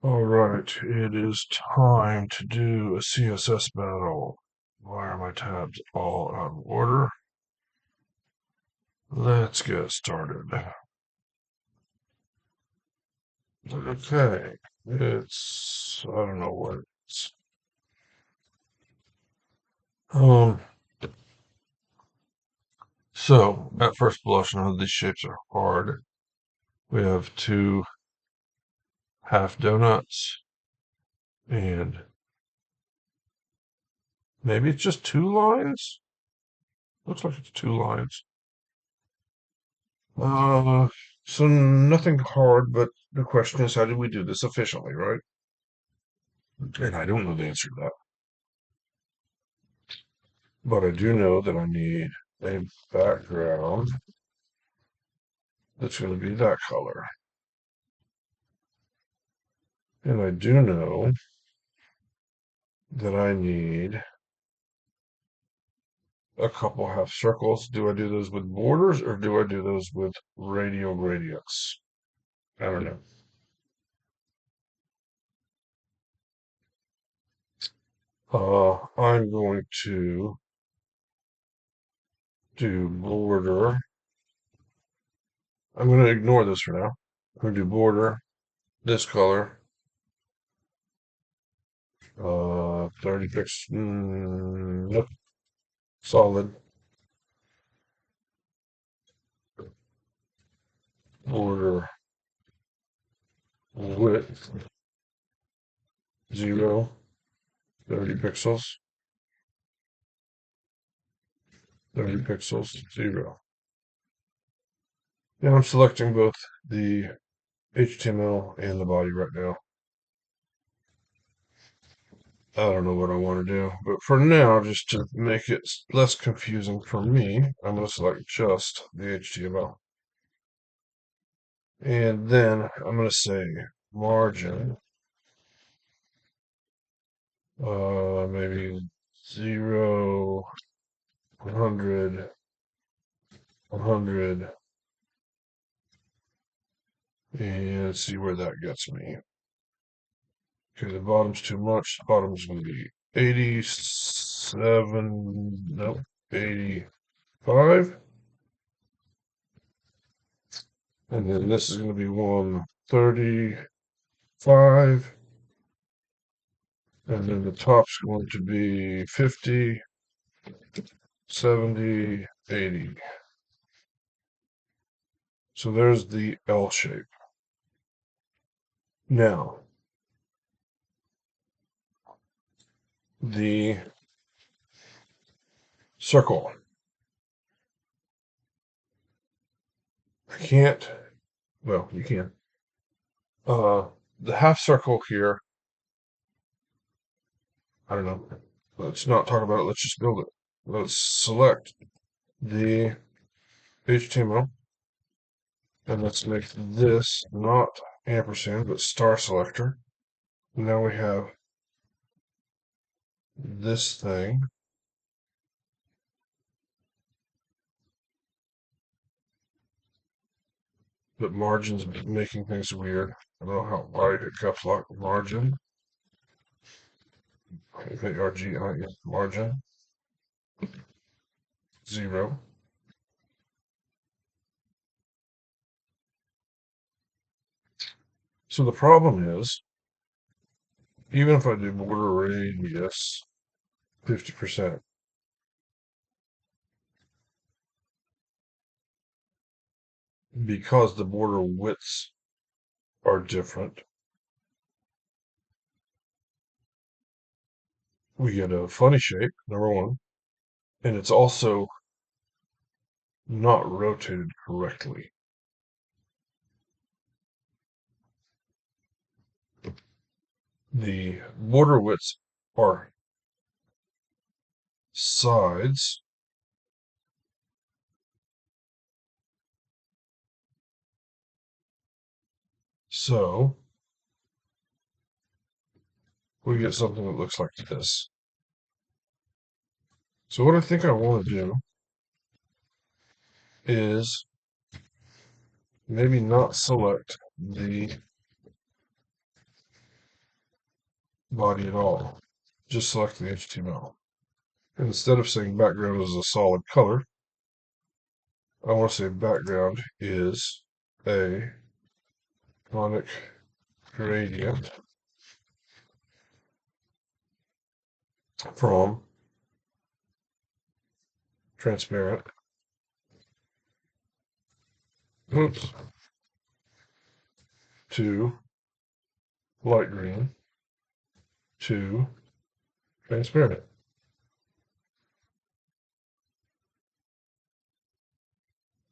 All right, it is time to do a CSS battle. Why are my tabs all out of order? Let's get started. Okay, I don't know what it's. Um, so at first blush, none of these shapes are hard. We have two half donuts, and maybe it's just two lines? Looks like it's two lines. Uh, so nothing hard, but the question is, how do we do this efficiently, right? And I don't know the answer to that. But I do know that I need a background that's going to be that color. And I do know that I need a couple half circles. Do I do those with borders or do I do those with radial gradients? I don't know. I'm going to do border. I'm going to ignore this for now. I'm going to do border, this color, 30 pixels, nope, solid, border, width, 0, 30 pixels, 30 pixels, 0. Now I'm selecting both the HTML and the body right now. I don't know what I want to do, but for now, just to make it less confusing for me, I'm going to select just the HTML. And then I'm going to say margin, maybe 0, 100, 100, and see where that gets me. Okay, the bottom's too much. The bottom's going to be 87, nope, 85. And then this is going to be 135. And then the top's going to be 50, 70, 80. So there's the L shape. Now, the circle. I can't, well, you can. The half circle here, I don't know. Let's not talk about it. Let's just build it. Let's select the HTML and let's make this not ampersand but star selector. Now we have this thing. But margin's making things weird. I don't know how why it caps lock margin. Margin, margin, 0. So the problem is, even if I do border radius 50%, because the border widths are different, we get a funny shape, number one, and it's also not rotated correctly. The border widths are sides, so we get something that looks like this. So what I think I want to do is maybe not select the body at all. Just select the HTML. And instead of saying background is a solid color, I want to say background is a tonic gradient from transparent, oops, to light green to transparent.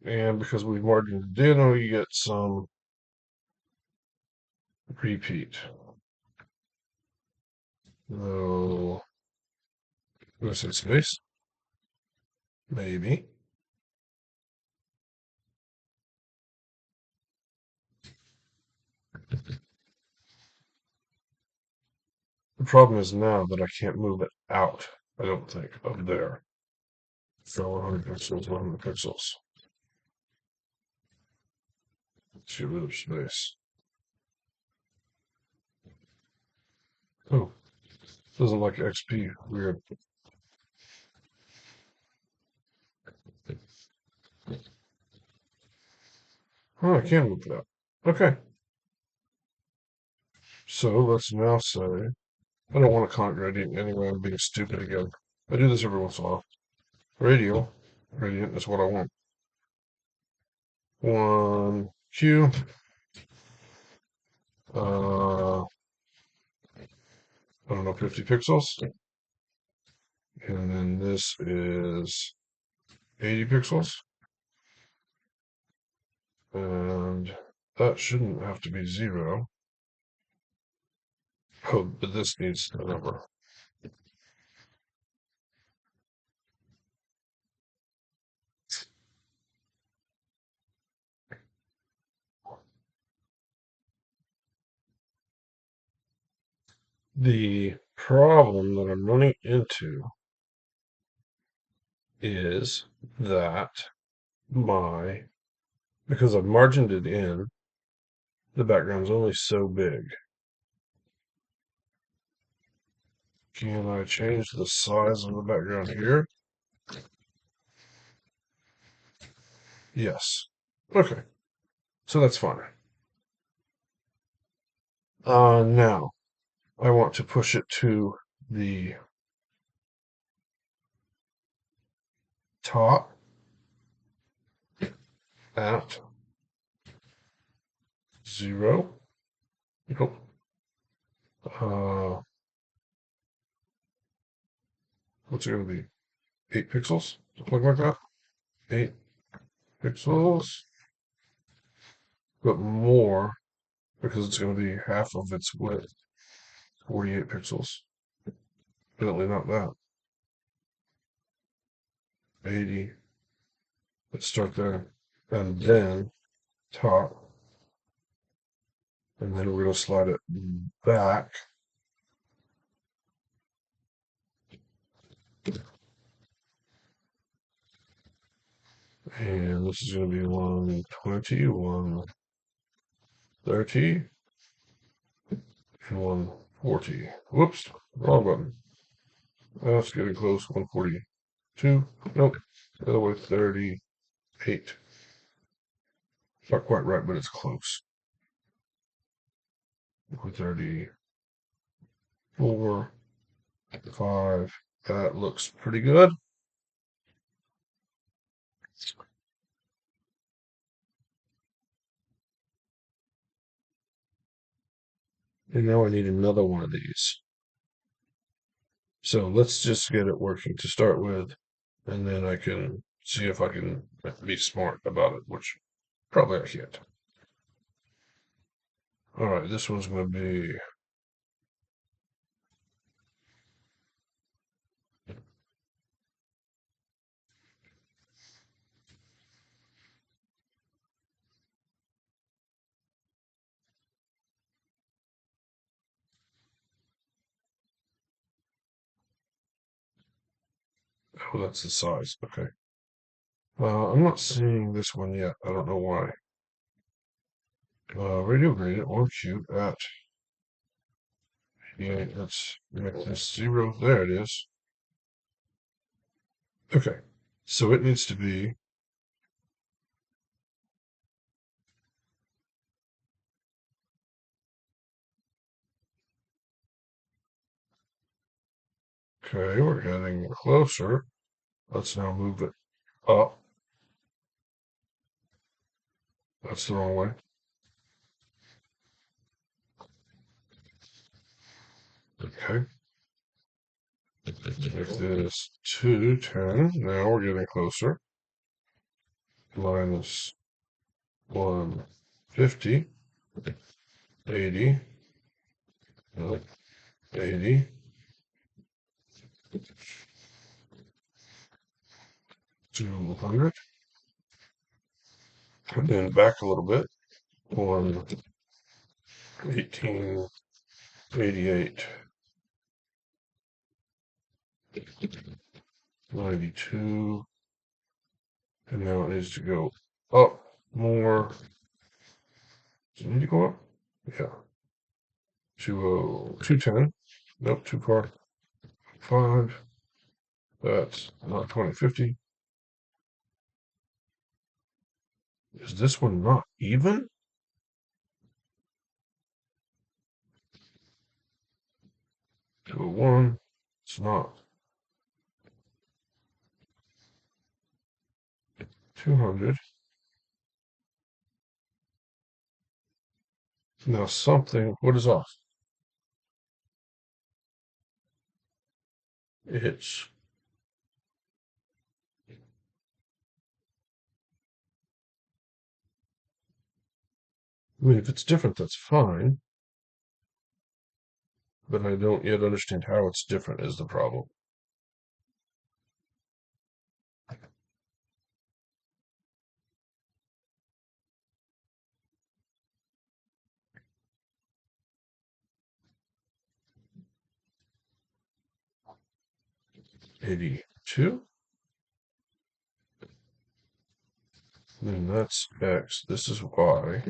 And because we've margined it in, we get some repeat. No, was it space? Maybe. The problem is now that I can't move it out, I don't think, of there. So 100 pixels, 100 pixels. Let's get rid of space. Oh, doesn't like XP. Weird. Oh, I can move it out. Okay. So let's now say, I don't want a conic gradient anyway, I'm being stupid again. I do this every once in a while. Radial gradient is what I want. 1Q. I don't know, 50 pixels. And then this is 80 pixels. And that shouldn't have to be 0. Oh, but this needs a number. The problem that I'm running into is that because I've margined it in, the background's only so big. Can I change the size of the background here? Yes. Okay. So that's fine. Now, I want to push it to the top at 0. Nope. What's it going to be? 8 pixels? Something like that? 8 pixels. But more, because it's going to be half of its width. 48 pixels. Definitely not that. 80. Let's start there. And then top. And then we're going to slide it back. And this is going to be 120, 130, and 140. Whoops, wrong button. That's getting close. 142. Nope. The other way, 38. Not quite right, but it's close. 134, 5. That looks pretty good. And now I need another one of these. So let's just get it working to start with, and then I can see if I can be smart about it, which probably I can't. All right, this one's going to be oh, that's the size. Okay. I'm not seeing this one yet. I don't know why. Radio gradient, 1Q at Yeah, let's make this 0. There it is. Okay, so it needs to be okay. We're getting closer. Let's now move it up. That's the wrong way. Okay. Make this 210. Now we're getting closer. Minus 150. 80. 80. 200. And then back a little bit. 118. 88. 92. And now it needs to go up more. Does it need to go up? Yeah. 210. Nope, too far. 5. That's not 2050. Is this one not even? 201. It's not. 200. Now something. What is off? It's. I mean, if it's different, that's fine. But I don't yet understand how it's different is the problem. 82. And that's X. This is Y.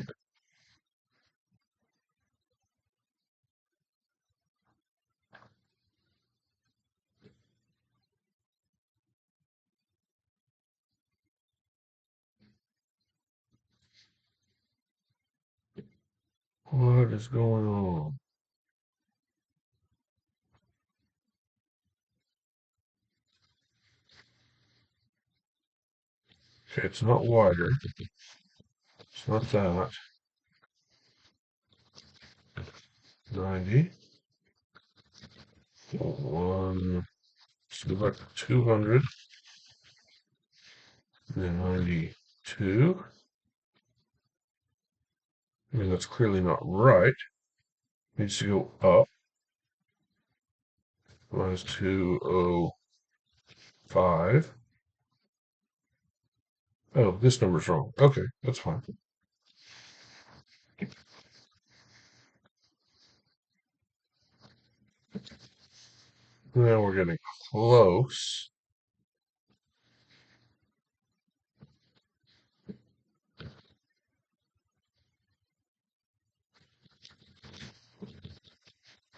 What is going on? Okay, it's not wider. It's not that. 90. 1. Let's go back to 200. And then 92. I mean, that's clearly not right. Needs to go up. Minus 205. Oh, this number's wrong. Okay, that's fine. Now we're getting close.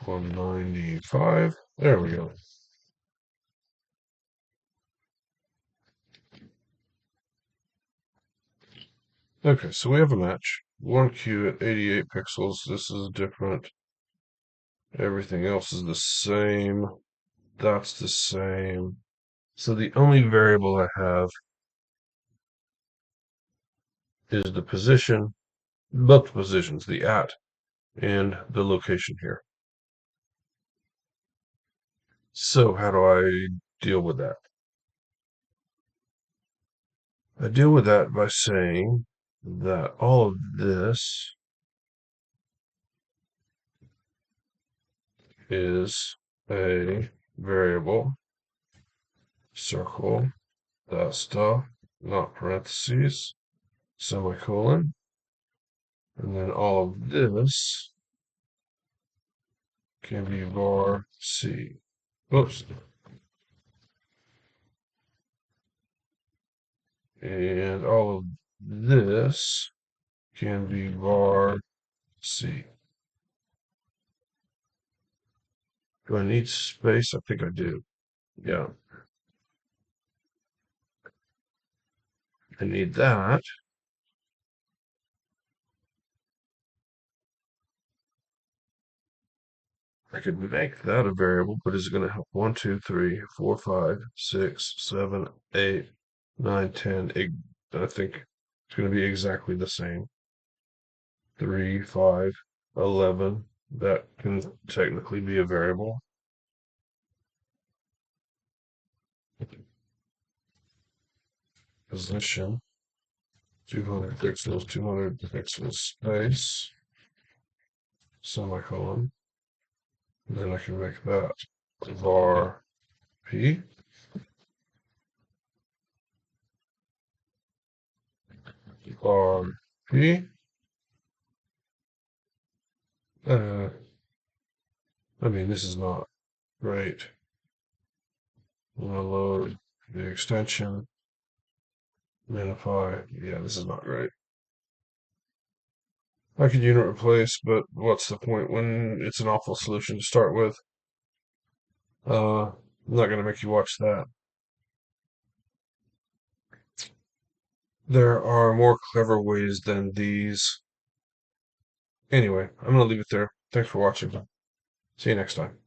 $195. There we go. Okay, so we have a match. 1Q at 88 pixels. This is different. Everything else is the same. That's the same. So the only variable I have is the position, both positions, the at and the location here. So how do I deal with that? I deal with that by saying that all of this is a variable, circle, that stuff, not parentheses, semicolon, and then all of this can be var C. Oops. And all of this can be var C. Do I need space? I think I do. Yeah, I need that. I could make that a variable, but is it going to help? 1, 2, 3, 4, 5, 6, 7, 8, 9, 10. I think it's going to be exactly the same. 3, 5, 11. That can technically be a variable. Position 200 pixels, 200 pixels space, semicolon. Then I can make that var p. Var p. Uh, I mean, this is not right. I'm gonna load the extension, minify. Yeah, this is not right. I could unit replace, but what's the point when it's an awful solution to start with? I'm not gonna make you watch that. There are more clever ways than these. Anyway, I'm gonna leave it there. Thanks for watching. See you next time.